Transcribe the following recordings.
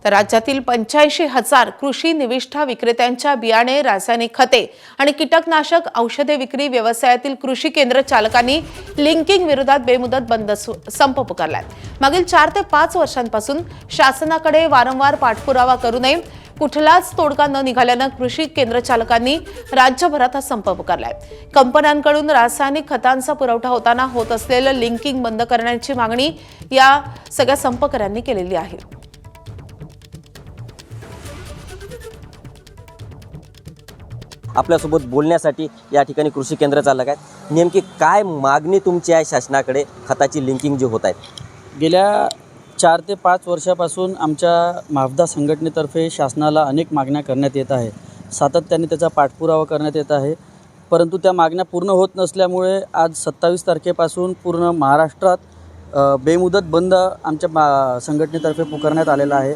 तर राज्यातील 85,000 कृषी निविष्ठा विक्रेत्यांच्या बियाणे, रासायनिक खते आणि कीटकनाशक औषधे विक्री व्यवसायातील कृषी केंद्र चालकांनी लिंकिंग विरोधात बेमुदत बंद संप पुकारलाय। मागील 4 ते 5 वर्षांपासून शासनाकडे वारंवार पाठपुरावा करू नये, कुठलाच तोडगा न निघाल्यानं कृषी केंद्र चालकांनी राज्यभरात हा संप पुकारलाय। कंपन्यांकडून रासायनिक खतांचा पुरवठा होताना होत असलेलं लिंकिंग बंद करण्याची मागणी या सगळ्या संपकऱ्यांनी केलेली आहे। आपल्यासोबत बोलण्यासाठी या ठिकाणी कृषी केंद्र चालक आहेत। नेमकी काय मागणी तुमची आहे शासनाकडे खताची लिंकिंग जे होत आहेत? गेल्या 4 ते 5 वर्षापासून आमच्या माफदा संघटनेतर्फे शासनाला अनेक मागण्या करण्यात येत आहे। सातत्याने त्याचा पाठपुरावा करण्यात येत आहे, परंतु त्या मागण्या पूर्ण होत नसल्यामुळे आज 27 तारखेपासून पूर्ण महाराष्ट्रात बेमुदत बंद आमच्या संघटनेतर्फे पुकारण्यात आलेला आहे।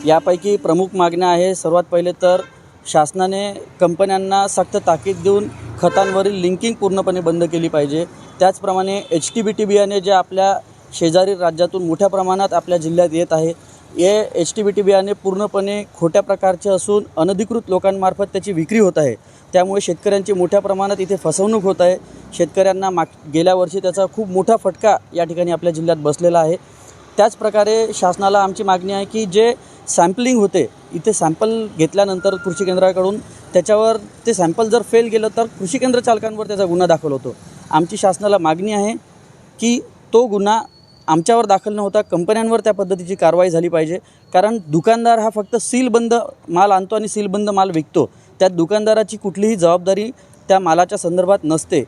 यापैकी प्रमुख मागण्या आहे, सर्वात पहिले तर शासनाने कंपन्यांना सक्त ताकीद देऊन खतांवरील लिंकिंग पूर्णपणे बंद केली पाहिजे। त्याचप्रमाणे HTBT बियाणे जे आपल्या शेजारी राज्यातून मोठ्या प्रमाणात आपल्या जिल्ह्यात येत आहे, हे HTBT बियाणे पूर्णपणे खोट्या प्रकारचे असून अनधिकृत लोकांमार्फत त्याची विक्री होत आहे। त्यामुळे शेतकऱ्यांची मोठ्या प्रमाणात इथे फसवणूक होत आहे। शेतकऱ्यांना गेल्या वर्षी त्याचा खूप मोठा फटका या ठिकाणी आपल्या जिल्ह्यात बसलेला आहे। त्याचप्रकारे शासनाला आमची मागणी आहे की जे सॅम्पलिंग होते, इथे सॅम्पल घेतल्यानंतर कृषी केंद्राकडून त्याच्यावर ते सॅम्पल जर फेल गेलं तर कृषी केंद्र चालकांवर त्याचा गुन्हा दाखल होतो। आमची शासनाला मागणी आहे की तो गुन्हा आमच्यावर दाखल न होता कंपन्यांवर त्या पद्धतीची कारवाई झाली पाहिजे। कारण दुकानदार हा फक्त सीलबंद माल आणतो आणि सीलबंद माल विकतो, त्यात दुकानदाराची कुठलीही जबाबदारी त्या मालाच्या संदर्भात नसते।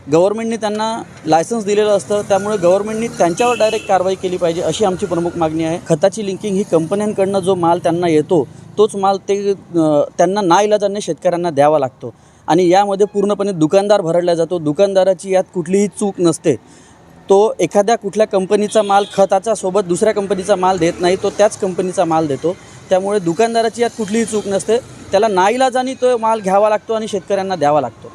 गव्हर्नमेंटने त्यांना लायसन्स दिलेलं असतं, त्यामुळे गव्हर्नमेंटने त्यांच्यावर डायरेक्ट कारवाई केली पाहिजे अशी आमची प्रमुख मागणी आहे। खताची लिंकिंग ही कंपन्यांकडनं जो माल त्यांना येतो तोच माल त्यांना नाईलाजाने शेतकऱ्यांना द्यावा लागतो आणि यामध्ये पूर्णपणे दुकानदार भरडला जातो। दुकानदाराची यात कुठलीही चूक नसते। तो एखाद्या कुठल्या कंपनीचा माल खताचा सोबत दुसऱ्या कंपनीचा माल देत नाही, तो त्याच कंपनीचा माल देतो। त्यामुळे दुकानदाराची यात कुठलीही चूक नसते, त्याला नाईलाजाने तो माल घ्यावा लागतो आणि शेतकऱ्यांना द्यावा लागतो।